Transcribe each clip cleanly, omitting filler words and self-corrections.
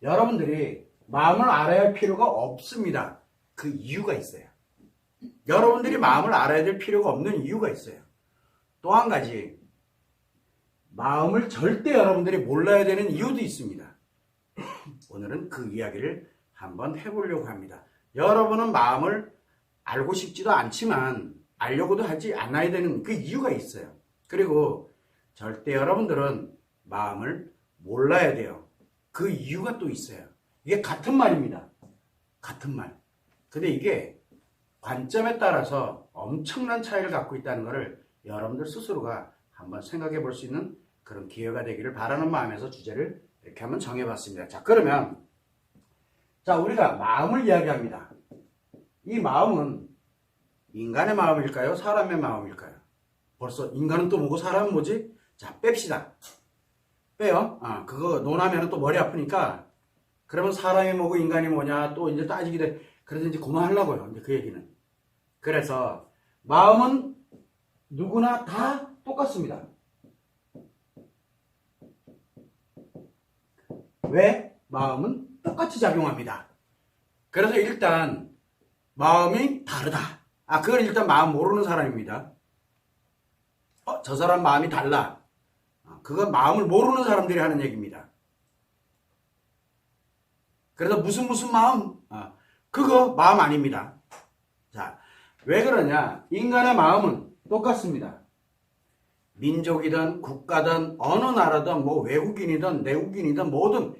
여러분들이 마음을 알아야 할 필요가 없습니다. 그 이유가 있어요. 여러분들이 마음을 알아야 될 필요가 없는 이유가 있어요. 또 한 가지, 마음을 절대 여러분들이 몰라야 되는 이유도 있습니다. 오늘은 그 이야기를 한번 해보려고 합니다. 여러분은 마음을 알고 싶지도 않지만 알려고도 하지 않아야 되는 그 이유가 있어요. 그리고 절대 여러분들은 마음을 몰라야 돼요. 그 이유가 또 있어요. 이게 같은 말입니다. 같은 말. 근데 이게 관점에 따라서 엄청난 차이를 갖고 있다는 것을 여러분들 스스로가 한번 생각해 볼 수 있는 그런 기회가 되기를 바라는 마음에서 주제를 이렇게 한번 정해봤습니다. 자, 그러면 우리가 마음을 이야기합니다. 이 마음은 인간의 마음일까요? 사람의 마음일까요? 벌써 인간은 또 뭐고 사람은 뭐지? 자, 뺍시다. 빼요. 그거 논하면 또 머리 아프니까 그러면 사람이 뭐고 인간이 뭐냐 또 이제 따지게 돼. 그래서 이제 그만하려고요. 이제 그 얘기는. 그래서 마음은 누구나 다 똑같습니다. 왜? 마음은 똑같이 작용합니다. 그래서 일단 마음이 다르다. 그건 일단 마음 모르는 사람입니다. 저 사람 마음이 달라. 그건 마음을 모르는 사람들이 하는 얘기입니다. 그래서 무슨 마음? 그거 마음 아닙니다. 자, 왜 그러냐? 인간의 마음은 똑같습니다. 민족이든 국가든 어느 나라든 뭐 외국인이든 내국인이든 뭐든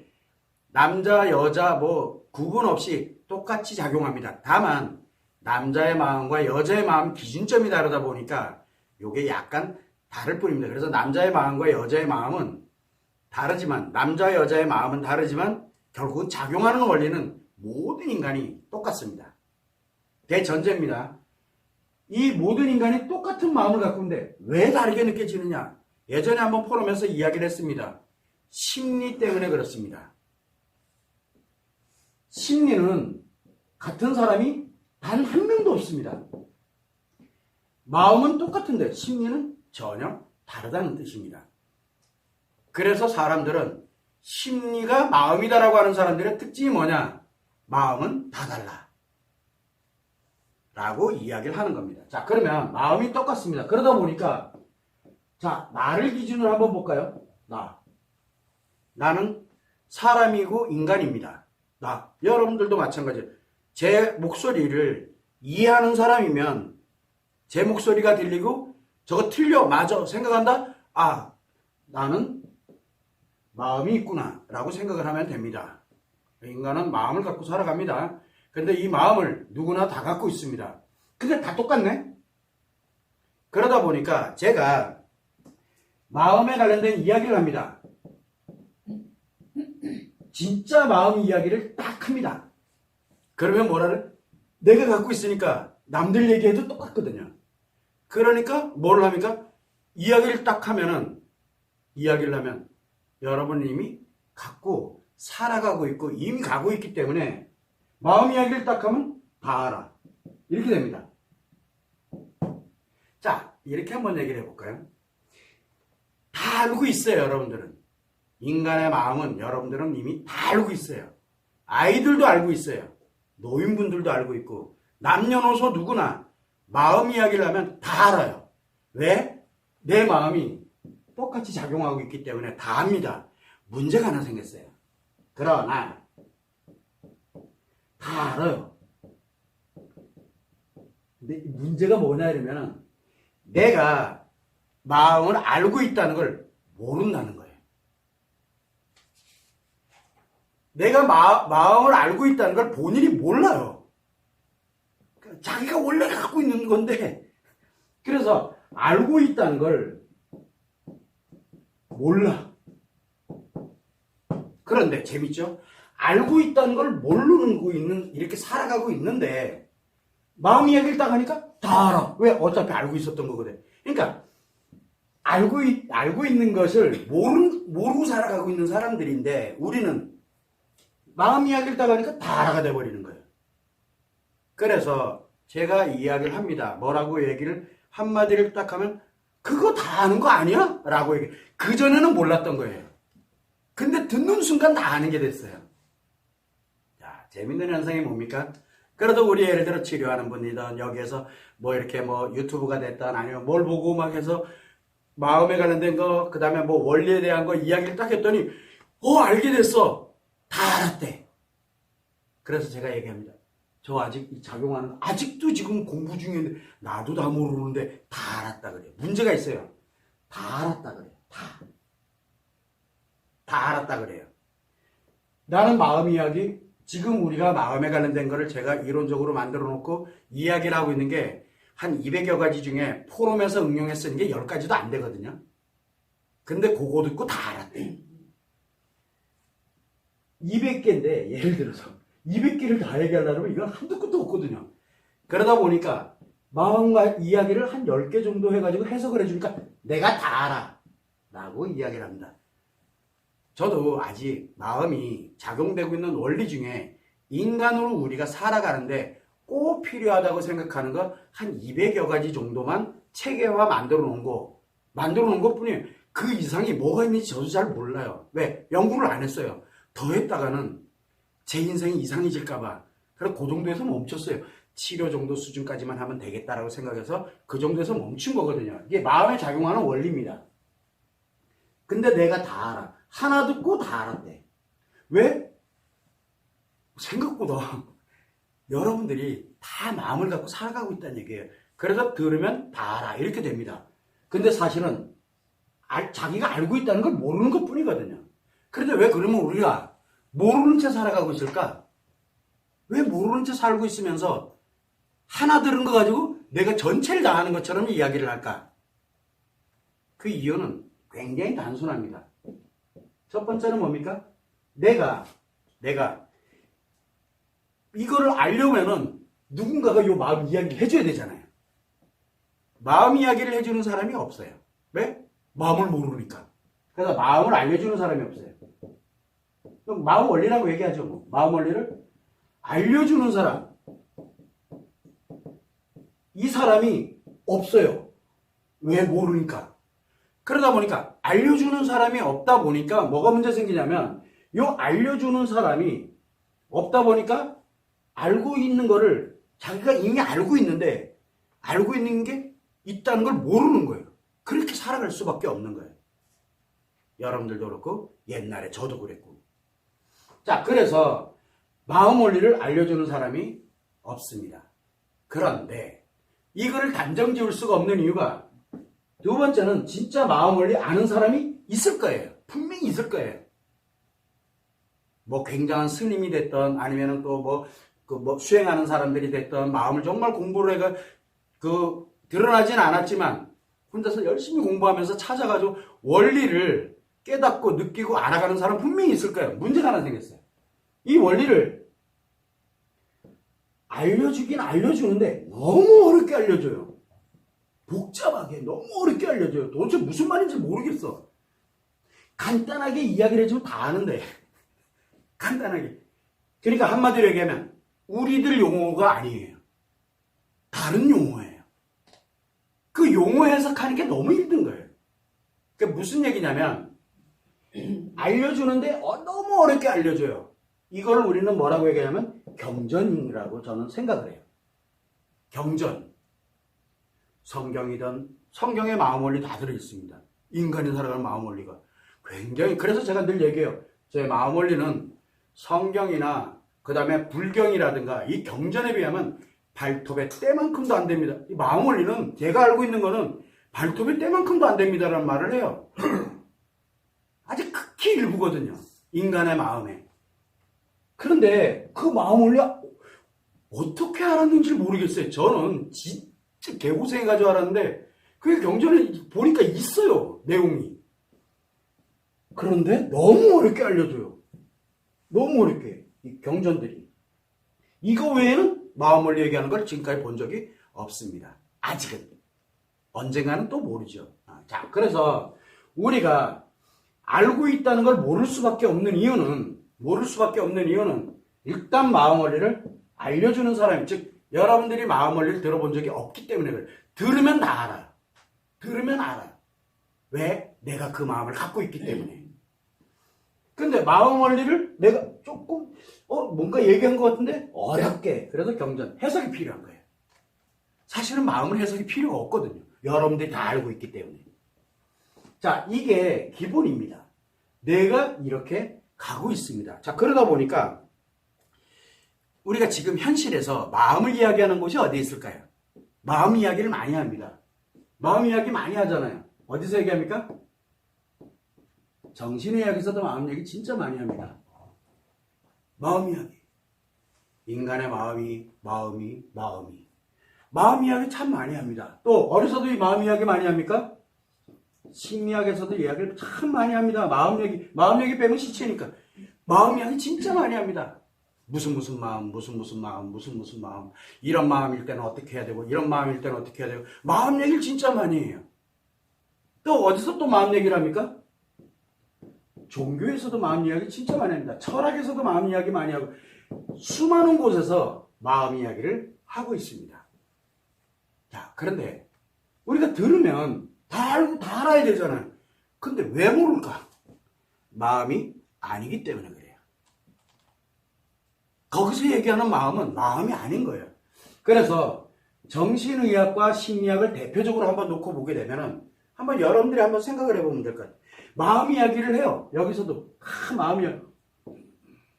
남자 여자 뭐 구분 없이 똑같이 작용합니다. 다만 남자의 마음과 여자의 마음 기준점이 다르다 보니까 이게 약간 다를 뿐입니다. 그래서 남자의 마음과 여자의 마음은 다르지만 남자 여자의 마음은 다르지만 결국은 작용하는 원리는 모든 인간이 똑같습니다. 대전제입니다. 이 모든 인간이 똑같은 마음을 갖고 있는데 왜 다르게 느껴지느냐? 예전에 한번 포럼에서 이야기를 했습니다. 심리 때문에 그렇습니다. 심리는 같은 사람이 단 한 명도 없습니다. 마음은 똑같은데 심리는 전혀 다르다는 뜻입니다. 그래서 사람들은 심리가 마음이다라고 하는 사람들의 특징이 뭐냐? 마음은 다 달라. 라고 이야기를 하는 겁니다. 자, 그러면 마음이 똑같습니다. 그러다 보니까 나를 기준으로 한번 볼까요? 나는 사람이고 인간입니다. 여러분들도 마찬가지예요. 제 목소리를 이해하는 사람이면 제 목소리가 들리고 저거 틀려 맞아 생각한다? 나는 마음이 있구나 라고 생각을 하면 됩니다. 인간은 마음을 갖고 살아갑니다. 근데 이 마음을 누구나 다 갖고 있습니다. 근데 다 똑같네? 그러다 보니까 제가 마음에 관련된 이야기를 합니다. 진짜 마음 이야기를 딱 합니다. 그러면 뭐라를? 내가 갖고 있으니까 남들 얘기해도 똑같거든요. 그러니까 뭘 합니까? 이야기를 하면 여러분 이미 갖고 살아가고 있고 이미 가고 있기 때문에 마음 이야기를 딱 하면 다 알아. 이렇게 됩니다. 자, 이렇게 한번 얘기를 해볼까요? 다 알고 있어요, 여러분들은. 인간의 마음은 여러분들은 이미 다 알고 있어요. 아이들도 알고 있어요. 노인분들도 알고 있고 남녀노소 누구나 마음 이야기를 하면 다 알아요. 왜? 내 마음이 똑같이 작용하고 있기 때문에 다 압니다. 문제가 하나 생겼어요. 그러나 다 알아요. 근데 문제가 뭐냐 이러면 내가 마음을 알고 있다는 걸 모른다는 거예요. 내가 마음을 알고 있다는 걸 본인이 몰라요. 자기가 원래 갖고 있는 건데 그래서 알고 있다는 걸 몰라. 그런데 재밌죠? 알고 있다는 걸 모르고 있는 이렇게 살아가고 있는데 마음 이야기를 딱 하니까 다 알아. 왜? 어차피 알고 있었던 거거든. 그러니까 알고 있는 것을 모르고 살아가고 있는 사람들인데 우리는 마음 이야기를 딱 하니까 다 알아가 돼버리는 거예요. 그래서 제가 이야기를 합니다. 뭐라고 얘기를 한마디를 딱 하면 그거 다 아는 거 아니야? 라고 얘기해. 그전에는 몰랐던 거예요. 근데 듣는 순간 다 아는 게 됐어요. 재밌는 현상이 뭡니까? 그래도 우리 예를 들어 치료하는 분이든 여기에서 뭐 이렇게 뭐 유튜브가 됐든 아니면 뭘 보고 막 해서 마음에 관련된 거, 그 다음에 뭐 원리에 대한 거 이야기를 딱 했더니, 알게 됐어. 다 알았대. 그래서 제가 얘기합니다. 저 아직 이 작용하는, 아직도 지금 공부 중인데, 나도 다 모르는데, 다 알았다 그래요. 문제가 있어요. 다 알았다 그래요. 다 알았다 그래요. 나는 마음 이야기, 지금 우리가 마음에 관련된 거를 제가 이론적으로 만들어 놓고 이야기를 하고 있는 게, 한 200여 가지 중에 포럼에서 응용해 쓰는 게 10가지도 안 되거든요. 근데 그거 듣고 다 알았대. 200개인데 예를 들어서 200개를 다 얘기하려면 이건 한두 끝도 없거든요. 그러다 보니까 마음과 이야기를 한 10개 정도 해가지고 해석을 해주니까 내가 다 알아 라고 이야기를 합니다. 저도 아직 마음이 작용되고 있는 원리 중에 인간으로 우리가 살아가는데 꼭 필요하다고 생각하는 거 한 200여 가지 정도만 체계화 만들어 놓은 것 뿐이에요. 그 이상이 뭐가 있는지 저도 잘 몰라요. 왜? 연구를 안 했어요. 더 했다가는 제 인생이 이상해질까봐. 그래서 그 정도에서 멈췄어요. 치료 정도 수준까지만 하면 되겠다라고 생각해서 그 정도에서 멈춘 거거든요. 이게 마음에 작용하는 원리입니다. 근데 내가 다 알아. 하나 듣고 다 알았대. 왜? 생각보다 여러분들이 다 마음을 갖고 살아가고 있다는 얘기예요. 그래서 들으면 다 알아. 이렇게 됩니다. 근데 사실은 자기가 알고 있다는 걸 모르는 것 뿐이거든요. 그런데 왜 그러면 우리가 모르는 채 살아가고 있을까? 왜 모르는 채 살고 있으면서 하나 들은 거 가지고 내가 전체를 다 아는 것처럼 이야기를 할까? 그 이유는 굉장히 단순합니다. 첫 번째는 뭡니까? 내가 이거를 알려면은 누군가가 요 마음 이야기를 해줘야 되잖아요. 마음 이야기를 해주는 사람이 없어요. 왜? 마음을 모르니까. 그래서 마음을 알려주는 사람이 없어요. 그럼 마음 원리라고 얘기하죠. 뭐. 마음 원리를 알려주는 사람. 이 사람이 없어요. 왜? 모르니까. 그러다 보니까 알려주는 사람이 없다 보니까 뭐가 문제 생기냐면 요 알려주는 사람이 없다 보니까 알고 있는 거를 자기가 이미 알고 있는데 알고 있는 게 있다는 걸 모르는 거예요. 그렇게 살아갈 수밖에 없는 거예요. 여러분들도 그렇고 옛날에 저도 그랬고. 자, 그래서 마음 원리를 알려주는 사람이 없습니다. 그런데 이거를 단정 지을 수가 없는 이유가 두 번째는 진짜 마음 원리 아는 사람이 있을 거예요. 분명히 있을 거예요. 뭐 굉장한 스님이 됐던 아니면은 또 뭐 수행하는 사람들이 됐던 마음을 정말 공부를 해가 드러나진 않았지만 혼자서 열심히 공부하면서 찾아가지고 원리를 깨닫고 느끼고 알아가는 사람 분명히 있을 거예요. 문제가 하나 생겼어요. 이 원리를 알려주긴 알려주는데 너무 어렵게 알려줘요. 복잡하게 너무 어렵게 알려줘요. 도대체 무슨 말인지 모르겠어. 간단하게 이야기를 해주면 다 아는데 간단하게. 그러니까 한마디로 얘기하면 우리들 용어가 아니에요. 다른 용어예요. 그 용어 해석하는 게 너무 힘든 거예요. 그게 무슨 얘기냐면 알려주는데 너무 어렵게 알려줘요. 이거를 우리는 뭐라고 얘기하냐면 경전이라고 저는 생각을 해요. 경전. 성경이든 성경의 마음 원리 다 들어있습니다. 인간이 살아가는 마음 원리가 굉장히. 그래서 제가 늘 얘기해요. 제 마음 원리는 성경이나 그 다음에 불경이라든가 이 경전에 비하면 발톱의 때만큼도 안 됩니다. 이 마음 원리는 제가 알고 있는 거는 발톱의 때만큼도 안 됩니다라는 말을 해요. 아직 극히 일부거든요. 인간의 마음에. 그런데 그 마음 원리 어떻게 알았는지 모르겠어요. 저는 진짜 개고생해가지고 알았는데 그게 경전에 보니까 있어요. 내용이. 그런데 너무 어렵게 알려줘요. 너무 어렵게. 이 경전들이. 이거 외에는 마음 원리 얘기하는 걸 지금까지 본 적이 없습니다. 아직은. 언젠가는 또 모르죠. 자, 그래서 우리가 알고 있다는 걸 모를 수밖에 없는 이유는 일단 마음 원리를 알려주는 사람, 즉 여러분들이 마음 원리를 들어본 적이 없기 때문에 그래요. 들으면 다 알아. 들으면 알아. 왜? 내가 그 마음을 갖고 있기 때문에. 근데 마음 원리를 내가 조금 뭔가 얘기한 것 같은데 어렵게, 그래서 경전 해석이 필요한 거예요. 사실은 마음은 해석이 필요가 없거든요. 여러분들이 다 알고 있기 때문에. 자, 이게 기본입니다. 내가 이렇게 가고 있습니다. 자, 그러다 보니까 우리가 지금 현실에서 마음을 이야기하는 곳이 어디 있을까요? 마음 이야기를 많이 합니다. 마음 이야기 많이 하잖아요. 어디서 얘기합니까? 정신 이야기에서도 마음 얘기 진짜 많이 합니다. 마음 이야기. 인간의 마음 이야기 참 많이 합니다. 또 어디서도 이 마음 이야기 많이 합니까? 심리학에서도 이야기를 참 많이 합니다. 마음 얘기 빼면 시체니까. 마음 이야기 진짜 많이 합니다. 무슨 마음, 이런 마음일 때는 어떻게 해야 되고, 이런 마음일 때는 어떻게 해야 되고, 마음 얘기를 진짜 많이 해요. 또 어디서 또 마음 얘기를 합니까? 종교에서도 마음 이야기 진짜 많이 합니다. 철학에서도 마음 이야기 많이 하고, 수많은 곳에서 마음 이야기를 하고 있습니다. 자, 그런데 우리가 들으면 다 알고 다 알아야 되잖아요. 근데 왜 모를까? 마음이 아니기 때문에 그래요. 거기서 얘기하는 마음은 마음이 아닌 거예요. 그래서 정신의학과 심리학을 대표적으로 한번 놓고 보게 되면은 한번 여러분들이 한번 생각을 해보면 될 것 같아요. 마음 이야기를 해요. 여기서도 마음 이야기.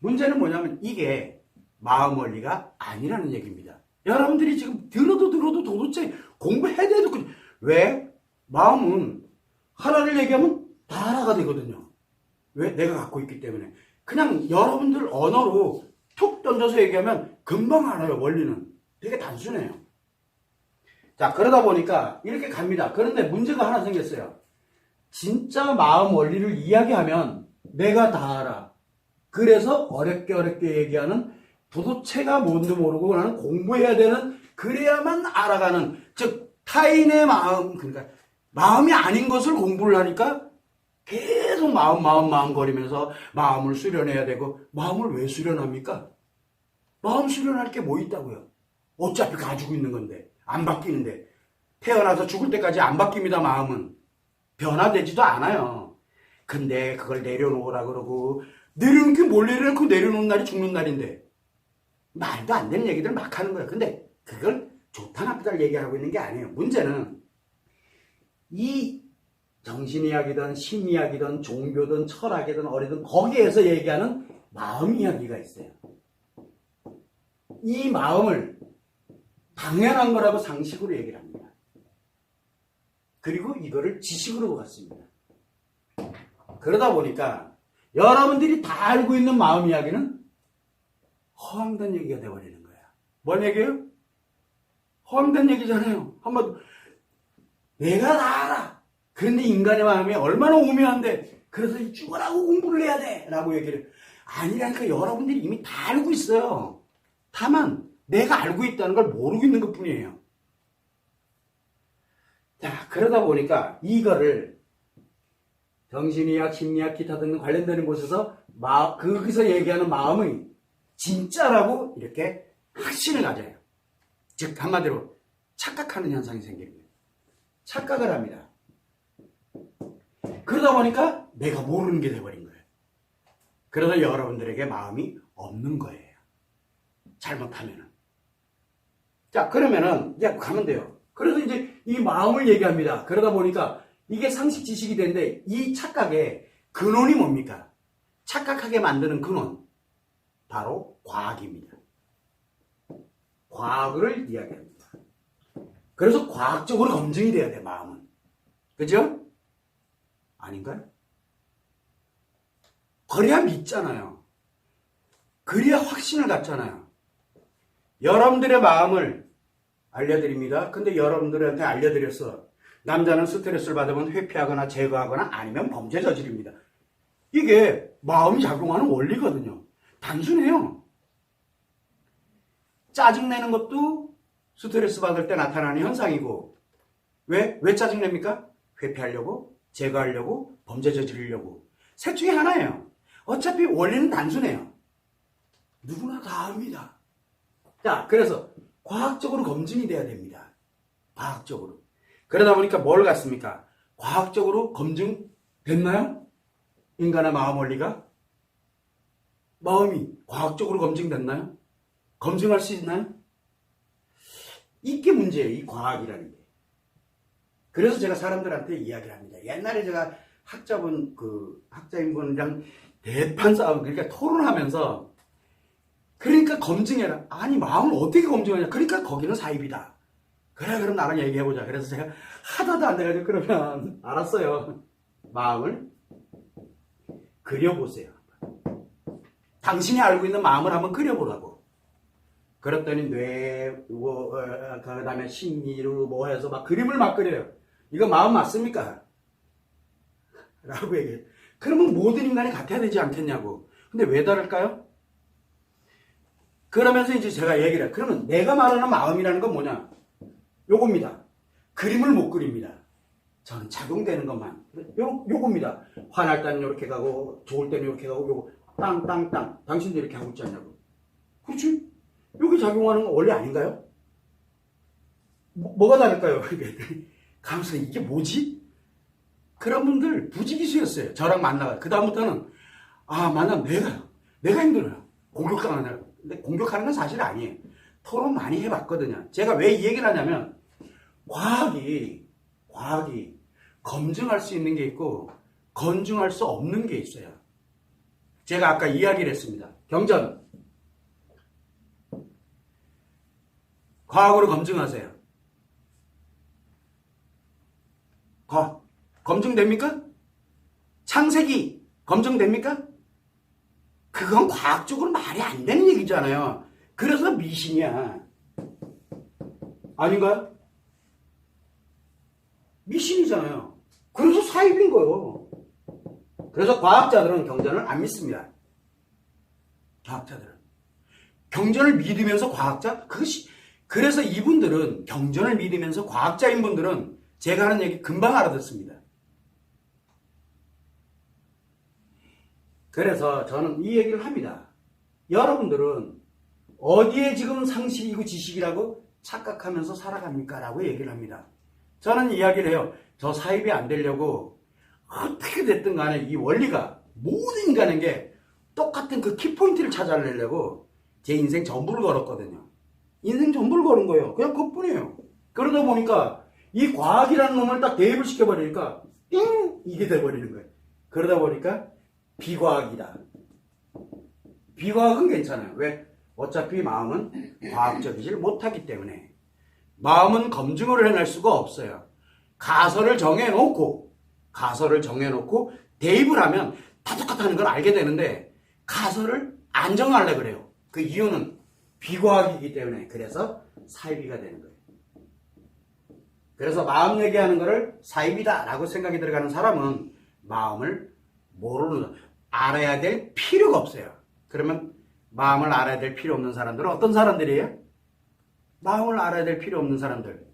문제는 뭐냐면 이게 마음 원리가 아니라는 얘기입니다. 여러분들이 지금 들어도 도대체 공부해야 돼도 왜? 마음은 하나를 얘기하면 다 하나가 되거든요. 왜? 내가 갖고 있기 때문에. 그냥 여러분들 언어로 툭 던져서 얘기하면 금방 알아요. 원리는 되게 단순해요. 자, 그러다 보니까 이렇게 갑니다. 그런데 문제가 하나 생겼어요. 진짜 마음 원리를 이야기하면 내가 다 알아. 그래서 어렵게 얘기하는, 도대체가 뭔지 모르고 나는 공부해야 되는, 그래야만 알아가는, 즉 타인의 마음, 그러니까 마음이 아닌 것을 공부를 하니까 계속 마음 거리면서 마음을 수련해야 되고. 마음을 왜 수련합니까? 마음 수련할 게 뭐 있다고요? 어차피 가지고 있는 건데, 안 바뀌는데. 태어나서 죽을 때까지 안 바뀝니다. 마음은 변화되지도 않아요. 근데 그걸 내려놓으라 그러고, 내려놓은 게 뭘 내려놓고, 내려놓은 날이 죽는 날인데 말도 안 되는 얘기들 막 하는 거예요. 근데 그걸 좋다 나쁘다를 얘기하고 있는 게 아니에요. 문제는 이 정신이야기든 심리학이든 종교든 철학이든 어리든 거기에서 얘기하는 마음 이야기가 있어요. 이 마음을 당연한 거라고 상식으로 얘기를 합니다. 그리고 이거를 지식으로 갖습니다. 그러다 보니까 여러분들이 다 알고 있는 마음 이야기는 허황된 얘기가 되어버리는 거야. 뭔 얘기예요? 허황된 얘기잖아요. 한번 내가 다 알아. 그런데 인간의 마음이 얼마나 오묘한데, 그래서 죽어라고 공부를 해야 돼 라고 얘기를. 아니라니까. 여러분들이 이미 다 알고 있어요. 다만 내가 알고 있다는 걸 모르고 있는 것 뿐이에요. 자, 그러다 보니까 이거를 정신의학, 심리학, 기타 등등 관련되는 곳에서 거기서 얘기하는 마음의 진짜라고 이렇게 확신을 가져요. 즉 한마디로 착각하는 현상이 생깁니다. 착각을 합니다. 그러다 보니까 내가 모르는 게 돼버린 거예요. 그러다 여러분들에게 마음이 없는 거예요. 잘못하면은. 자, 그러면은 이제 가면 돼요. 그래서 이제 이 마음을 얘기합니다. 그러다 보니까 이게 상식 지식이 되는데, 이 착각의 근원이 뭡니까? 착각하게 만드는 근원, 바로 과학입니다. 과학을 이야기합니다. 그래서 과학적으로 검증이 돼야 돼, 마음은. 그죠? 아닌가요? 그래야 믿잖아요. 그래야 확신을 갖잖아요. 여러분들의 마음을 알려드립니다. 근데 여러분들한테 알려드렸어. 남자는 스트레스를 받으면 회피하거나 제거하거나 아니면 범죄 저지릅니다. 이게 마음이 작용하는 원리거든요. 단순해요. 짜증내는 것도 스트레스 받을 때 나타나는 현상이고. 왜 짜증냅니까? 회피하려고, 제거하려고, 범죄 저지르려고. 셋 중에 하나예요. 어차피 원리는 단순해요. 누구나 다 압니다. 자, 그래서 과학적으로 검증이 돼야 됩니다. 과학적으로. 그러다 보니까 뭘 갖습니까? 과학적으로 검증됐나요? 인간의 마음 원리가? 마음이 과학적으로 검증됐나요? 검증할 수 있나요? 이게 문제예요. 이 과학이라는 게. 그래서 제가 사람들한테 이야기를 합니다. 옛날에 제가 학자인분이랑 대판 싸움, 그러니까 토론하면서, 그러니까 검증해라. 아니, 마음을 어떻게 검증하냐. 그러니까 거기는 사입이다. 그래, 그럼 나랑 얘기해보자. 그래서 제가 하다도 안 돼가지고, 그러면, 알았어요. 마음을 그려보세요. 당신이 알고 있는 마음을 한번 그려보라고. 그랬더니 그 다음에 심리로 뭐 해서 막 그림을 막 그려요. 이거 마음 맞습니까? 라고 얘기해요. 그러면 모든 인간이 같아야 되지 않겠냐고. 근데 왜 다를까요? 그러면서 이제 제가 얘기를 해요. 그러면 내가 말하는 마음이라는 건 뭐냐? 요겁니다. 그림을 못 그립니다. 저는 작용되는 것만. 요겁니다. 화날 때는 이렇게 가고, 좋을 때는 이렇게 가고, 요거 땅땅땅. 당신도 이렇게 하고 있지 않냐고. 그렇지? 여기 작용하는 건 원래 아닌가요? 뭐가 다를까요? 가면서 이게 뭐지? 그런 분들 부지기수였어요. 저랑 만나가. 그 다음부터는 만나면 내가 힘들어요. 공격당하냐. 근데 공격하는 건 사실 아니에요. 토론 많이 해봤거든요. 제가 왜 이 얘기를 하냐면 과학이 검증할 수 있는 게 있고 검증할 수 없는 게 있어요. 제가 아까 이야기를 했습니다. 경전. 과학으로 검증하세요. 검증됩니까? 창세기 검증됩니까? 그건 과학적으로 말이 안 되는 얘기잖아요. 그래서 미신이야. 아닌가요? 미신이잖아요. 그래서 사입인 거예요. 그래서 과학자들은 경전을 안 믿습니다. 과학자들은. 경전을 믿으면서 과학자? 그래서 이분들은 경전을 믿으면서 과학자인 분들은 제가 하는 얘기 금방 알아듣습니다. 그래서 저는 이 얘기를 합니다. 여러분들은 어디에 지금 상식이고 지식이라고 착각하면서 살아갑니까? 라고 얘기를 합니다. 저는 이야기를 해요. 저 사입이 안 되려고 어떻게 됐든 간에 이 원리가 모든 인간에게 똑같은 그 키포인트를 찾아내려고 제 인생 전부를 걸었거든요. 인생 전부를 걸은 거예요. 그냥 그것뿐이에요. 그러다 보니까 이 과학이라는 놈을 딱 대입을 시켜버리니까 이게 돼버리는 거예요. 그러다 보니까 비과학이다. 비과학은 괜찮아요. 왜? 어차피 마음은 과학적이질 못하기 때문에. 마음은 검증을 해낼 수가 없어요. 가설을 정해놓고 대입을 하면 다 똑같다는 걸 알게 되는데 가설을 안 정하려고 그래요. 그 이유는 비과학이기 때문에. 그래서 사이비가 되는 거예요. 그래서 마음 얘기하는 거를 사입이다 라고 생각이 들어가는 사람은 마음을 알아야 될 필요가 없어요. 그러면 마음을 알아야 될 필요 없는 사람들은 어떤 사람들이에요? 마음을 알아야 될 필요 없는 사람들.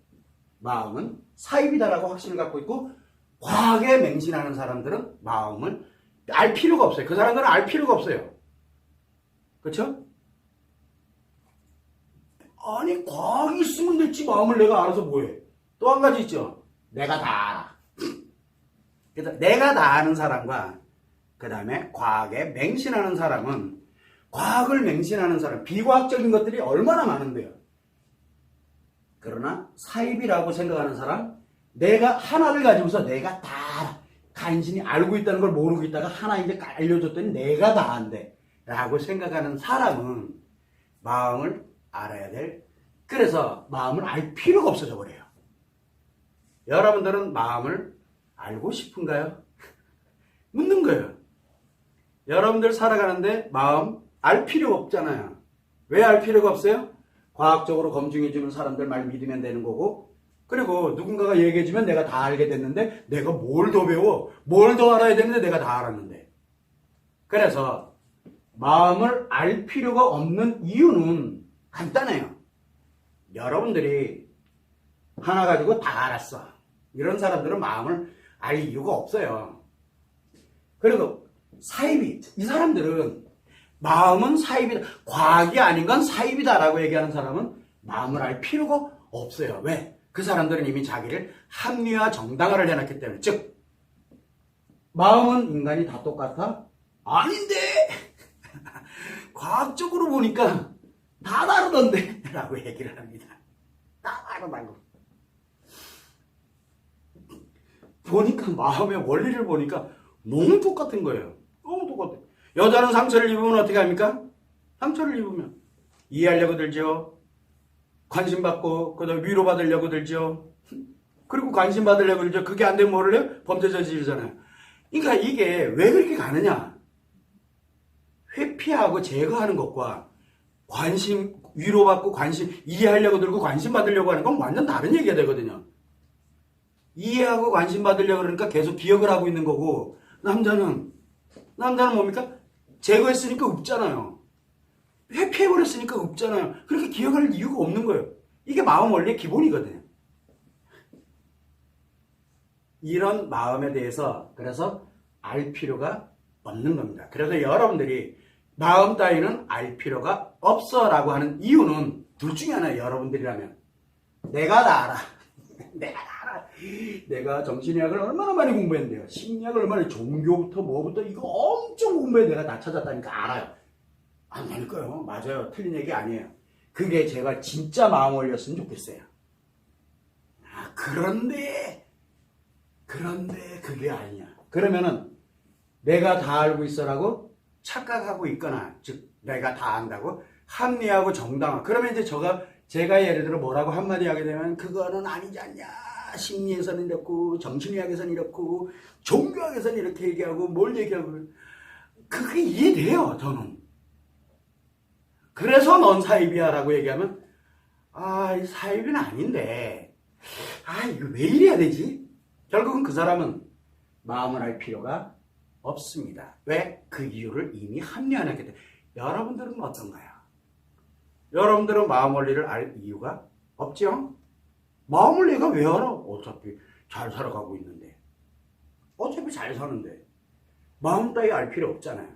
마음은 사입이다라고 확신을 갖고 있고 과학에 맹신하는 사람들은 마음을 알 필요가 없어요. 그 사람들은 알 필요가 없어요. 그렇죠? 아니 과학이 있으면 됐지 마음을 내가 알아서 뭐해. 또 한 가지 있죠. 내가 다 알아. 그래서 내가 다 아는 사람과 그 다음에 과학에 맹신하는 사람은 과학을 맹신하는 사람, 비과학적인 것들이 얼마나 많은데요. 그러나 사입이라고 생각하는 사람, 내가 하나를 가지고서 내가 다 알아. 간신히 알고 있다는 걸 모르고 있다가 하나 이제 알려줬더니 내가 다 안돼 라고 생각하는 사람은 마음을 알아야 될, 그래서 마음을 알 필요가 없어져 버려요. 여러분들은 마음을 알고 싶은가요? 묻는 거예요. 여러분들 살아가는데 마음 알 필요가 없잖아요. 왜 알 필요가 없어요? 과학적으로 검증해주는 사람들 말 믿으면 되는 거고, 그리고 누군가가 얘기해주면 내가 다 알게 됐는데 내가 뭘 더 배워? 뭘 더 알아야 되는데 내가 다 알았는데. 그래서 마음을 알 필요가 없는 이유는 간단해요. 여러분들이 하나 가지고 다 알았어. 이런 사람들은 마음을 알 이유가 없어요. 그리고 사입이, 이 사람들은 마음은 사입이다. 과학이 아닌 건 사입이다라고 얘기하는 사람은 마음을 알 필요가 없어요. 왜? 그 사람들은 이미 자기를 합리화 정당화를 해놨기 때문에. 즉 마음은 인간이 다 똑같아? 아닌데 과학적으로 보니까 다 다르던데 라고 얘기를 합니다. 다 다르다고. 보니까 마음의 원리를 보니까 너무 똑같은 거예요. 너무 똑같아요. 여자는 상처를 입으면 어떻게 합니까? 상처를 입으면 이해하려고 들죠. 관심받고 그다음에 위로받으려고 들죠. 그리고 관심받으려고 들죠. 그게 안 되면 뭐를 해요? 범죄 저지르잖아요. 그러니까 이게 왜 그렇게 가느냐. 회피하고 제거하는 것과 관심, 위로받고 관심, 이해하려고 들고 관심 받으려고 하는 건 완전 다른 얘기가 되거든요. 이해하고 관심 받으려고 그러니까 계속 기억을 하고 있는 거고, 남자는 뭡니까? 제거했으니까 없잖아요. 회피해버렸으니까 없잖아요. 그렇게 기억할 이유가 없는 거예요. 이게 마음 원리의 기본이거든요. 이런 마음에 대해서 그래서 알 필요가 없는 겁니다. 그래서 여러분들이 마음 따위는 알 필요가 없어 라고 하는 이유는 둘 중에 하나예요. 여러분들이라면 내가 다 알아. 내가 다 알아. 내가 정신의학을 얼마나 많이 공부했는데요. 심리학을 얼마나 종교부터 뭐부터 이거 엄청 공부해 내가 다 찾았다니까 알아요. 안 될까요? 맞아요. 틀린 얘기 아니에요. 그게 제가 진짜 마음 올렸으면 좋겠어요. 그런데 그게 아니야. 그러면은 내가 다 알고 있어라고 착각하고 있거나, 즉 내가 다 안다고 합리하고 정당화. 그러면 이제 제가 예를 들어 뭐라고 한마디 하게 되면 그거는 아니지 않냐. 심리에서는 이렇고 정신의학에서는 이렇고 종교학에서는 이렇게 얘기하고 뭘 얘기하고. 그게 이해돼요. 저는. 그래서 넌 사입이야 라고 얘기하면 이 사입은 아닌데 이거 왜 이래야 되지? 결국은 그 사람은 마음을 알 필요가 없습니다. 왜? 그 이유를 이미 합리화했기 때문에. 여러분들은 어떤가요? 여러분들은 마음 원리를 알 이유가 없죠? 마음 원리가 왜 알아? 어차피 잘 살아가고 있는데. 어차피 잘 사는데. 마음 따위 알 필요 없잖아요.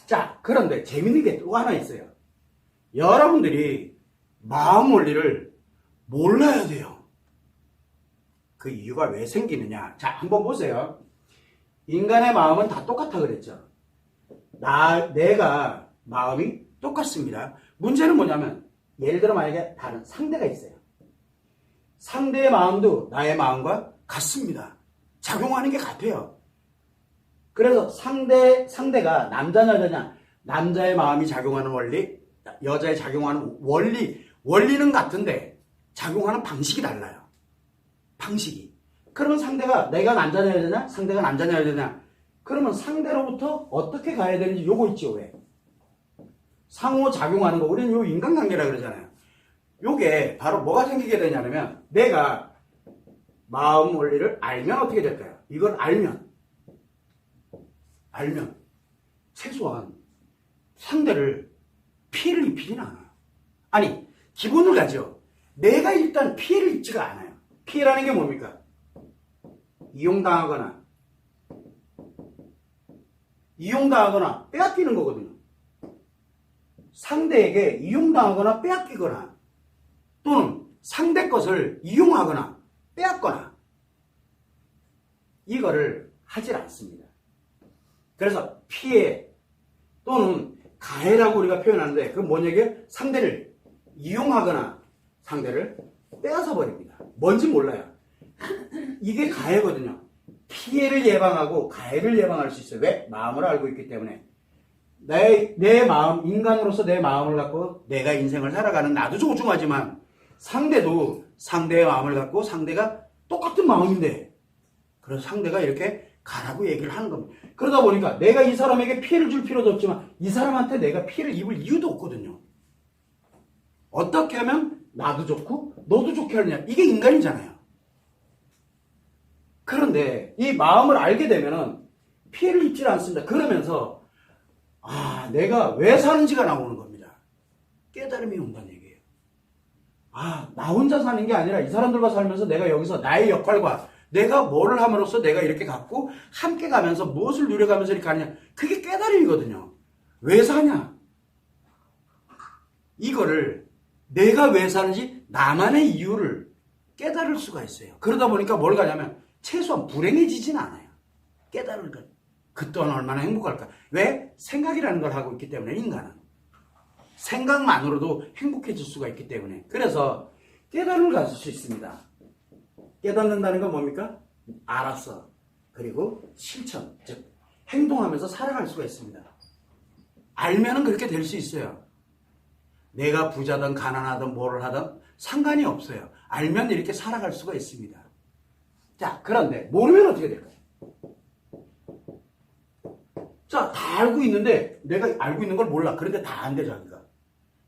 자, 그런데 재밌는 게 또 하나 있어요. 여러분들이 마음 원리를 몰라야 돼요. 그 이유가 왜 생기느냐. 자, 한번 보세요. 인간의 마음은 다 똑같아 그랬죠. 내가 마음이 똑같습니다. 문제는 뭐냐면 예를 들어 만약에 다른 상대가 있어요. 상대의 마음도 나의 마음과 같습니다. 작용하는 게 같아요. 그래서 상대가 남자냐 여자냐, 남자의 마음이 작용하는 원리, 여자의 작용하는 원리는 같은데 작용하는 방식이 달라요. 방식이. 그러면 상대가 내가 남자냐 여자냐, 상대가 남자냐 여자냐, 그러면 상대로부터 어떻게 가야 되는지 요거 있죠. 왜? 상호작용하는 거. 우리는 요 인간관계라 그러잖아요. 요게 바로 뭐가 생기게 되냐면 내가 마음 원리를 알면 어떻게 될까요? 이걸 알면 최소한 상대를 피해를 입히진 않아요. 아니, 기본을 가죠. 내가 일단 피해를 입지가 않아요. 피해라는 게 뭡니까? 이용당하거나 빼앗기는 거거든요. 상대에게 이용당하거나 빼앗기거나 또는 상대 것을 이용하거나 빼앗거나 이거를 하질 않습니다. 그래서 피해 또는 가해라고 우리가 표현하는데 그건 뭔 얘기예요? 상대를 이용하거나 상대를 빼앗아 버립니다. 뭔지 몰라요. 이게 가해거든요. 피해를 예방하고 가해를 예방할 수 있어요. 왜? 마음을 알고 있기 때문에. 내 마음, 인간으로서 내 마음을 갖고 내가 인생을 살아가는 나도 소중하지만 상대도 상대의 마음을 갖고 상대가 똑같은 마음인데 그래서 상대가 이렇게 가라고 얘기를 하는 겁니다. 그러다 보니까 내가 이 사람에게 피해를 줄 필요도 없지만 이 사람한테 내가 피해를 입을 이유도 없거든요. 어떻게 하면 나도 좋고 너도 좋게 하느냐. 이게 인간이잖아요. 그런데 이 마음을 알게 되면은 피해를 입질 않습니다. 그러면서 내가 왜 사는지가 나오는 겁니다. 깨달음이 온다는 얘기예요. 나 혼자 사는 게 아니라 이 사람들과 살면서 내가 여기서 나의 역할과 내가 뭐를 함으로써 내가 이렇게 갖고 함께 가면서 무엇을 누려가면서 이렇게 가느냐. 그게 깨달음이거든요. 왜 사냐? 이거를 내가 왜 사는지 나만의 이유를 깨달을 수가 있어요. 그러다 보니까 뭘 가냐면 최소한 불행해지진 않아요. 깨달을 것. 그 또한 얼마나 행복할까. 왜? 생각이라는 걸 하고 있기 때문에 인간은. 생각만으로도 행복해질 수가 있기 때문에. 그래서 깨달음을 가질 수 있습니다. 깨닫는다는 건 뭡니까? 알았어. 그리고 실천, 즉 행동하면서 살아갈 수가 있습니다. 알면은 그렇게 될 수 있어요. 내가 부자든 가난하든 뭐를 하든 상관이 없어요. 알면 이렇게 살아갈 수가 있습니다. 자, 그런데 모르면 어떻게 될까요? 자, 다 알고 있는데 내가 알고 있는 걸 몰라. 그런데 다 안 돼, 자기가.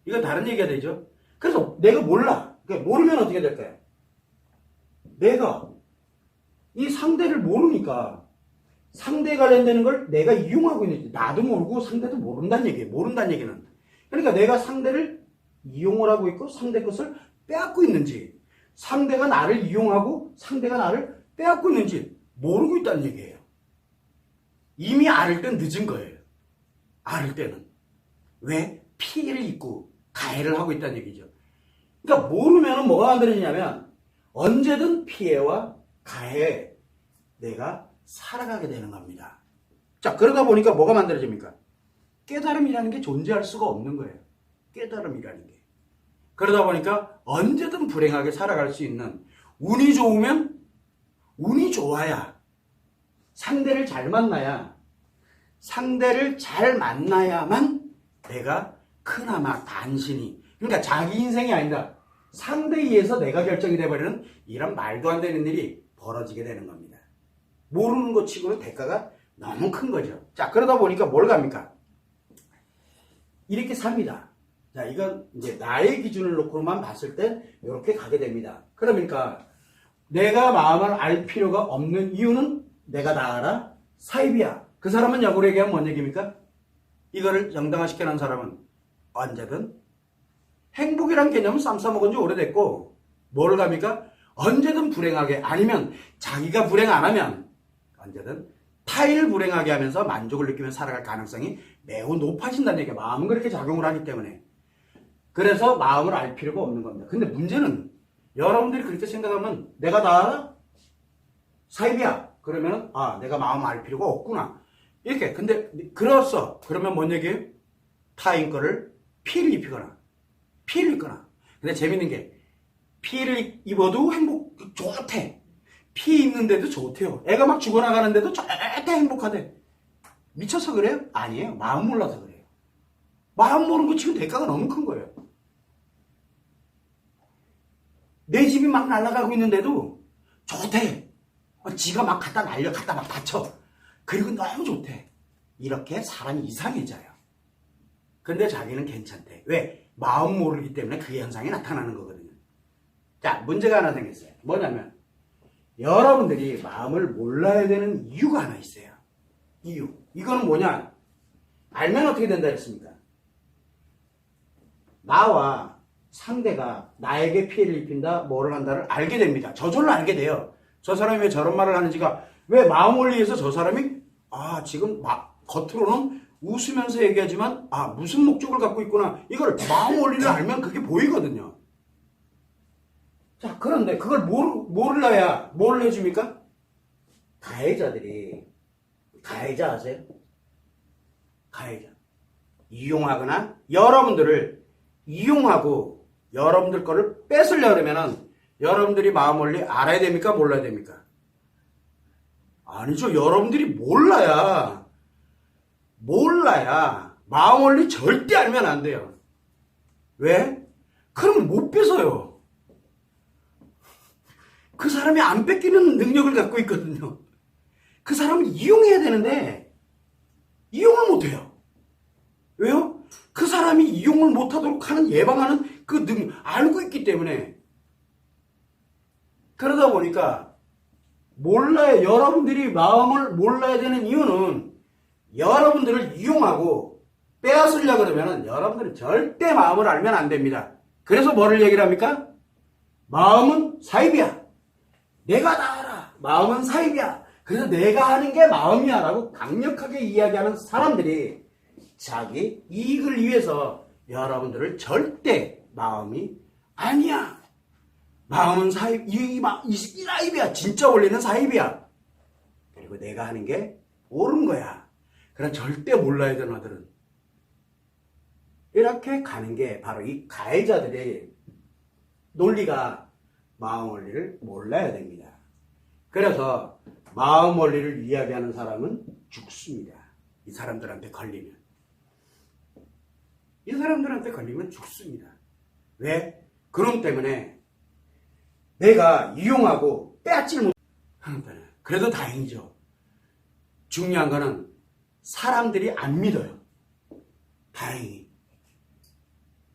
이건 다른 얘기가 되죠. 그래서 내가 몰라. 그러니까 모르면 어떻게 될까요? 내가 이 상대를 모르니까 상대에 관련되는 걸 내가 이용하고 있는지 나도 모르고 상대도 모른다는 얘기예요. 모른다는 얘기는. 그러니까 내가 상대를 이용을 하고 있고 상대 것을 빼앗고 있는지, 상대가 나를 이용하고 상대가 나를 빼앗고 있는지 모르고 있다는 얘기예요. 이미 알을 땐 늦은 거예요. 알을 때는. 왜? 피해를 입고 가해를 하고 있다는 얘기죠. 그러니까 모르면 뭐가 만들어지냐면 언제든 피해와 가해에 내가 살아가게 되는 겁니다. 자, 그러다 보니까 뭐가 만들어집니까? 깨달음이라는 게 존재할 수가 없는 거예요. 깨달음이라는 게. 그러다 보니까 언제든 불행하게 살아갈 수 있는, 운이 좋으면 운이 좋아야, 상대를 잘 만나야만 내가 그나마 단신이, 그러니까 자기 인생이 아니라 상대에 의해서 내가 결정이 돼버리는 이런 말도 안 되는 일이 벌어지게 되는 겁니다. 모르는 것 치고는 대가가 너무 큰 거죠. 자, 그러다 보니까 뭘 갑니까? 이렇게 삽니다. 자, 이건 이제 나의 기준을 놓고만 봤을 때 이렇게 가게 됩니다. 그러니까 내가 마음을 알 필요가 없는 이유는 내가 다 알아? 사입이야. 그 사람은 역으로 얘기하면 뭔 얘기입니까? 이거를 정당화시켜놓은 사람은 언제든 행복이란 개념은 쌈 싸먹은 지 오래됐고, 뭘 갑니까? 언제든 불행하게, 아니면 자기가 불행 안 하면 언제든 타인을 불행하게 하면서 만족을 느끼며 살아갈 가능성이 매우 높아진다는 얘기야. 마음은 그렇게 작용을 하기 때문에. 그래서 마음을 알 필요가 없는 겁니다. 근데 문제는 여러분들이 그렇게 생각하면 내가 다 알아? 사입이야. 그러면 내가 마음 알 필요가 없구나. 이렇게. 근데 그렇소. 그러면 뭔 얘기예요? 타인 거를 피해를 입히거나 피해를 입거나. 근데 재밌는 게 피해를 입어도 좋대. 피해 입는데도 좋대요. 애가 막 죽어나가는데도 절대 행복하대. 미쳐서 그래요? 아니에요. 마음 몰라서 그래요. 마음 모르는 거 지금 대가가 너무 큰 거예요. 내 집이 막 날아가고 있는데도 좋대. 지가 막 갖다 날려, 갖다 막 다쳐. 그리고 너무 좋대. 이렇게 사람이 이상해져요. 근데 자기는 괜찮대. 왜? 마음 모르기 때문에 그 현상이 나타나는 거거든요. 자, 문제가 하나 생겼어요. 뭐냐면 여러분들이 마음을 몰라야 되는 이유가 하나 있어요. 이유. 이거는 뭐냐? 알면 어떻게 된다 했습니까? 나와 상대가 나에게 피해를 입힌다, 뭐를 한다를 알게 됩니다. 저절로 알게 돼요. 저 사람이 왜 저런 말을 하는지가, 왜 마음 원리에서 저 사람이 지금 겉으로는 웃으면서 얘기하지만 무슨 목적을 갖고 있구나, 이걸 마음 원리를 알면 그게 보이거든요. 자, 그런데 그걸 모르려야 뭐를 해줍니까? 가해자들이, 가해자 아세요? 가해자. 이용하거나 여러분들을 이용하고 여러분들 거를 뺏으려고 그러면은 여러분들이 마음 원리 알아야 됩니까? 몰라야 됩니까? 아니죠. 여러분들이 몰라야 마음 원리 절대 알면 안 돼요. 왜? 그럼 못 뺏어요. 그 사람이 안 뺏기는 능력을 갖고 있거든요. 그 사람을 이용해야 되는데 이용을 못해요. 왜요? 그 사람이 이용을 못하도록 하는, 예방하는 그 알고 있기 때문에. 그러다 보니까 여러분들이 마음을 몰라야 되는 이유는 여러분들을 이용하고 빼앗으려고 그러면 여러분들은 절대 마음을 알면 안 됩니다. 그래서 뭐를 얘기를 합니까? 마음은 사입이야. 내가 다 알아. 마음은 사입이야. 그래서 내가 하는 게 마음이야 라고 강력하게 이야기하는 사람들이 자기 이익을 위해서 여러분들을 절대 마음이 아니야, 마음은 사입, 이 사입이야, 진짜 원리는 사입이야, 그리고 내가 하는 게 옳은 거야, 그럼 절대 몰라야 되는 아들은 이렇게 가는 게 바로 이 가해자들의 논리가 마음 원리를 몰라야 됩니다. 그래서 마음 원리를 이야기하는 사람은 죽습니다. 이 사람들한테 걸리면. 이 사람들한테 걸리면 죽습니다. 왜? 그럼 때문에 내가 이용하고 빼앗질 못하는. 그래도 다행이죠. 중요한 거는 사람들이 안 믿어요. 다행히.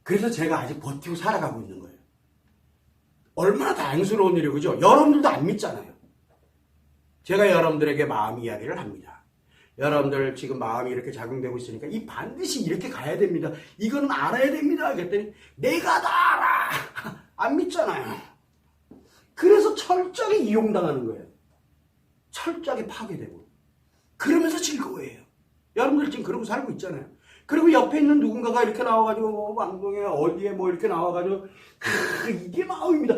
그래서 제가 아직 버티고 살아가고 있는 거예요. 얼마나 다행스러운 일이고, 그죠? 여러분들도 안 믿잖아요. 제가 여러분들에게 마음 이야기를 합니다. 여러분들 지금 마음이 이렇게 작용되고 있으니까 이 반드시 이렇게 가야 됩니다. 이거는 알아야 됩니다. 그랬더니 내가 다 알아. 안 믿잖아요. 그래서 철저하게 이용당하는 거예요. 철저하게 파괴되고. 그러면서 즐거워해요. 여러분들 지금 그러고 살고 있잖아요. 그리고 옆에 있는 누군가가 이렇게 나와가지고 방송에 어디에 뭐 이렇게 나와가지고 이게 마음입니다.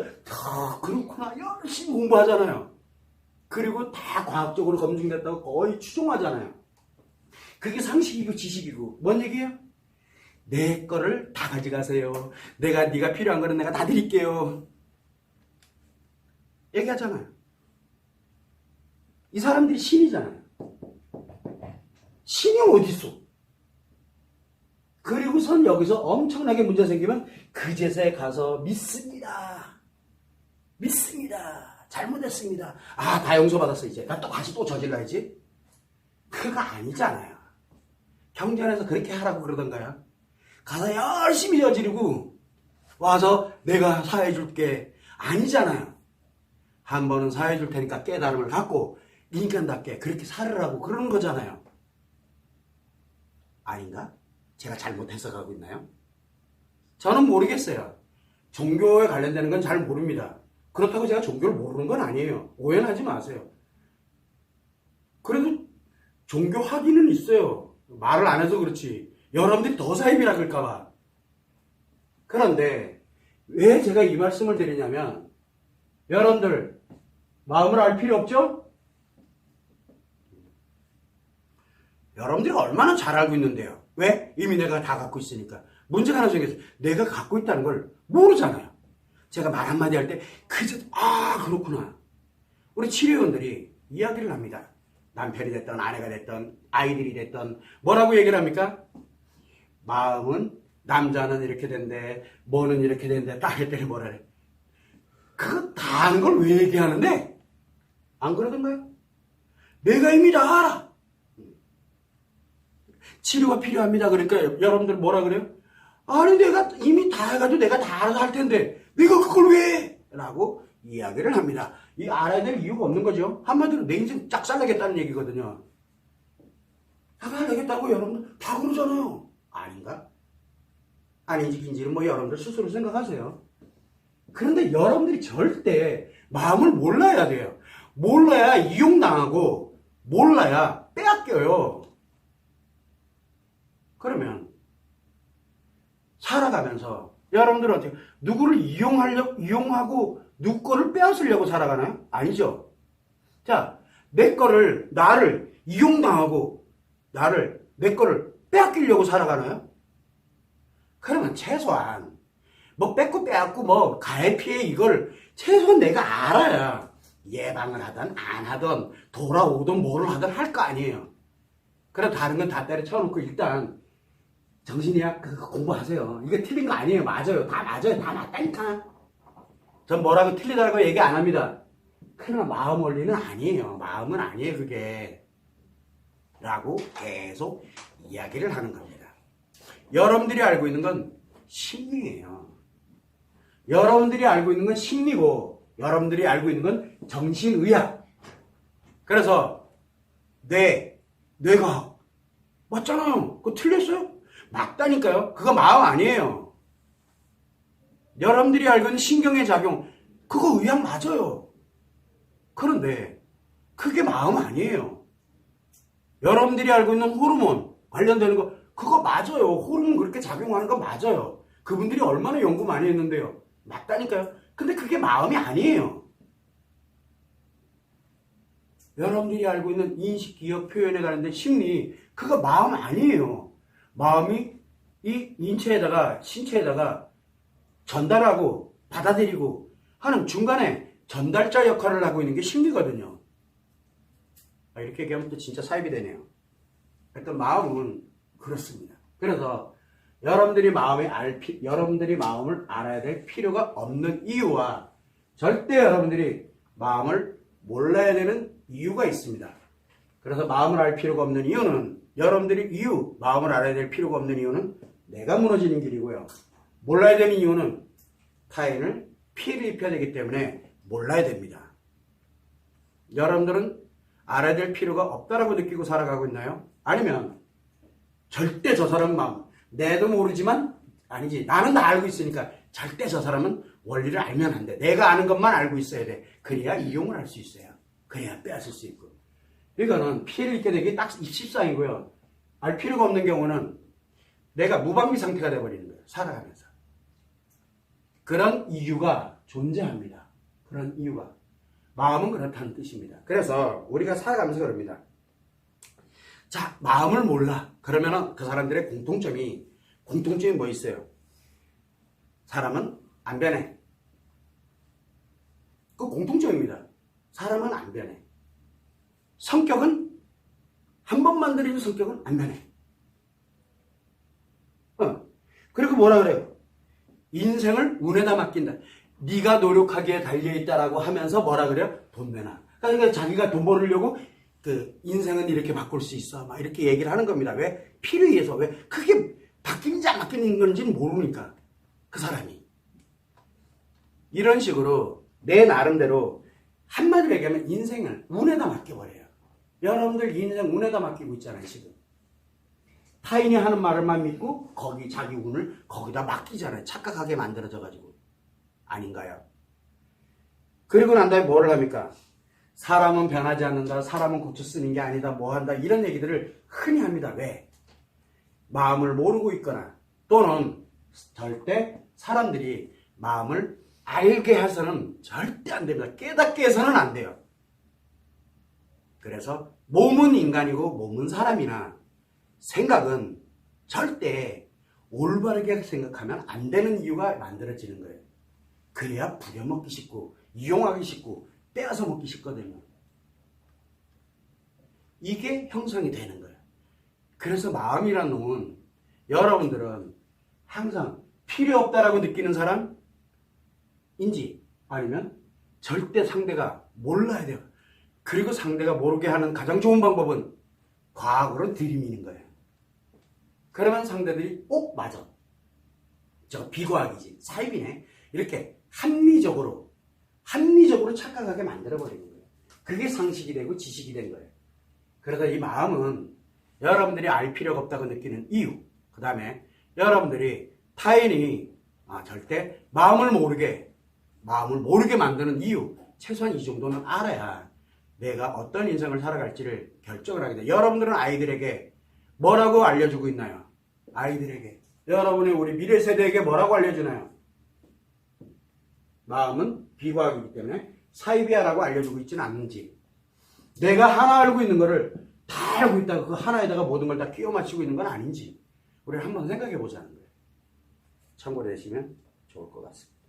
그렇구나. 열심히 공부하잖아요. 그리고 다 과학적으로 검증됐다고 거의 추종하잖아요. 그게 상식이고 지식이고 뭔 얘기예요? 내 거를 다 가져가세요. 네가 필요한 거는 내가 다 드릴게요. 얘기하잖아요. 이 사람들이 신이잖아요. 신이 어딨어? 그리고선 여기서 엄청나게 문제 생기면 그제서에 가서 믿습니다. 잘못했습니다. 다 용서받았어 이제. 나 또 다시 또 저질러야지. 그거 아니잖아요. 경전에서 그렇게 하라고 그러던가요? 가서 열심히 저지르고 와서 내가 사해줄게. 아니잖아요. 한 번은 사해줄 테니까 깨달음을 갖고 인간답게 그렇게 살으라고 그러는 거잖아요. 아닌가? 제가 잘못 해석하고 있나요? 저는 모르겠어요. 종교에 관련되는 건 잘 모릅니다. 그렇다고 제가 종교를 모르는 건 아니에요. 오해는 하지 마세요. 그래도 종교 확인은 있어요. 말을 안 해서 그렇지. 여러분들이 더 사입이라 그럴까봐. 그런데 왜 제가 이 말씀을 드리냐면 여러분들 마음을 알 필요 없죠? 여러분들이 얼마나 잘 알고 있는데요. 왜? 이미 내가 다 갖고 있으니까. 문제가 하나 생겼어요. 내가 갖고 있다는 걸 모르잖아요. 제가 말 한마디 할 때 그저 그렇구나. 우리 치료원들이 이야기를 합니다. 남편이 됐던 아내가 됐던 아이들이 됐던 뭐라고 얘기를 합니까? 마음은 남자는 이렇게 된대 뭐는 이렇게 된대 딱 했더니 뭐라 그래. 그거 다 아는 걸 왜 얘기하는데? 안 그러던가요? 내가 이미 다 알아. 치료가 필요합니다. 그러니까 여러분들 뭐라 그래요? 아니 내가 이미 다 해가지고 내가 다 알아서 할 텐데 네가 그걸 왜 해? 라고 이야기를 합니다. 이 알아야 될 이유가 없는 거죠. 한마디로 내 인생 짝살내겠다는 얘기거든요. 짝살내겠다고 여러분들 다 그러잖아요. 아닌가? 아닌지 긴지는 뭐 여러분들 스스로 생각하세요. 그런데 여러분들이 절대 마음을 몰라야 돼요. 몰라야 이용당하고 몰라야 빼앗겨요. 그러면 살아가면서 여러분들은 어떻게 누구를 이용하고 누구 거를 빼앗으려고 살아가나요? 아니죠. 자, 나를 이용당하고 내 거를 빼앗기려고 살아가나요? 그러면 최소한 뭐 뺏고 빼앗고 뭐 가해 피해 이걸 최소한 내가 알아야 예방을 하든 안 하든 돌아오든 뭐를 하든 할 거 아니에요. 그럼 다른 건 다 때려쳐놓고 일단 정신이야 그거 공부하세요. 이게 틀린 거 아니에요. 맞아요. 다 맞아요. 다 맞다니까. 전 뭐라고 틀리다고 얘기 안 합니다. 그러나 마음 원리는 아니에요. 마음은 아니에요 그게. 라고 계속 이야기를 하는 겁니다. 여러분들이 알고 있는 건 심리예요. 여러분들이 알고 있는 건 심리고 여러분들이 알고 있는 건 정신의학. 그래서 뇌가 맞잖아요. 그거 틀렸어요? 맞다니까요. 그거 마음 아니에요. 여러분들이 알고 있는 신경의 작용 그거 의학 맞아요. 그런데 그게 마음 아니에요. 여러분들이 알고 있는 호르몬 관련되는 거 그거 맞아요. 호르몬 그렇게 작용하는 거 맞아요. 그분들이 얼마나 연구 많이 했는데요. 맞다니까요. 근데 그게 마음이 아니에요. 여러분들이 알고 있는 인식, 기억, 표현에 관련된 심리 그거 마음 아니에요. 마음이 이 인체에다가 신체에다가 전달하고 받아들이고 하는 중간에 전달자 역할을 하고 있는 게 심리거든요. 이렇게 얘기하면 또 진짜 사입이 되네요. 일단 마음은 그렇습니다. 그래서 여러분들이 마음을 알아야 될 필요가 없는 이유와 절대 여러분들이 마음을 몰라야 되는 이유가 있습니다. 그래서 마음을 알 필요가 없는 이유는 여러분들이 마음을 알아야 될 필요가 없는 이유는 내가 무너지는 길이고요. 몰라야 되는 이유는 타인을 피해를 입혀야 되기 때문에 몰라야 됩니다. 여러분들은 알아야 될 필요가 없다라고 느끼고 살아가고 있나요? 아니면 절대 저 사람 마음 내도 모르지만 아니지 나는 다 알고 있으니까 절대 저 사람은 원리를 알면 안 돼. 내가 아는 것만 알고 있어야 돼. 그래야 이용을 할 수 있어요. 그래야 빼앗을 수 있고. 이거는 피해를 입게 되기 딱 입십상이고요. 알 필요가 없는 경우는 내가 무방비 상태가 돼버리는 거예요. 살아가면서. 그런 이유가 존재합니다. 그런 이유가. 마음은 그렇다는 뜻입니다. 그래서 우리가 살아가면서 그럽니다. 자, 마음을 몰라. 그러면은 그 사람들의 공통점이 뭐 있어요? 사람은 안 변해. 그 공통점입니다. 사람은 안 변해. 성격은 한 번 만들어진 성격은 안 변해. 그리고 뭐라 그래요? 인생을 운에다 맡긴다. 네가 노력하기에 달려있다라고 하면서 뭐라 그래요? 돈 내놔. 그러니까 자기가 돈 벌으려고 그 인생은 이렇게 바꿀 수 있어. 막 이렇게 얘기를 하는 겁니다. 왜? 피를 위해서. 왜? 그게 바뀌는지 안 바뀌는 건지는 모르니까. 그 사람이. 이런 식으로 내 나름대로 한마디로 얘기하면 인생을 운에다 맡겨버려요. 여러분들 인생 운에다 맡기고 있잖아요. 지금. 타인이 하는 말을만 믿고 거기 자기 운을 거기다 맡기잖아요. 착각하게 만들어져가지고. 아닌가요? 그리고 난 다음에 뭐를 합니까? 사람은 변하지 않는다. 사람은 고쳐 쓰는 게 아니다. 뭐 한다. 이런 얘기들을 흔히 합니다. 왜? 마음을 모르고 있거나 또는 절대 사람들이 마음을 알게 해서는 절대 안 됩니다. 깨닫게 해서는 안 돼요. 그래서 몸은 인간이고 몸은 사람이나 생각은 절대 올바르게 생각하면 안 되는 이유가 만들어지는 거예요. 그래야 부려먹기 쉽고 이용하기 쉽고 빼앗아 먹기 쉽거든요. 이게 형성이 되는 거예요. 그래서 마음이란 놈은 여러분들은 항상 필요 없다라고 느끼는 사람인지 아니면 절대 상대가 몰라야 돼요. 그리고 상대가 모르게 하는 가장 좋은 방법은 과학으로 들이미는 거예요. 그러면 상대들이 맞아. 저 비과학이지. 사입이네. 이렇게 합리적으로 착각하게 만들어버리는 거예요. 그게 상식이 되고 지식이 된 거예요. 그래서 이 마음은 여러분들이 알 필요가 없다고 느끼는 이유, 그 다음에 여러분들이 타인이 절대 마음을 모르게 만드는 이유, 최소한 이 정도는 알아야 내가 어떤 인생을 살아갈지를 결정을 하게 돼. 여러분들은 아이들에게 뭐라고 알려주고 있나요? 아이들에게. 여러분이 우리 미래 세대에게 뭐라고 알려주나요? 마음은 비과학이기 때문에 사이비아라고 알려주고 있지는 않는지, 내가 하나 알고 있는 거를 다 알고 있다가 그 하나에다가 모든 걸 다 끼워 맞추고 있는 건 아닌지 우리 한번 생각해 보자는 거예요. 참고로 되시면 좋을 것 같습니다.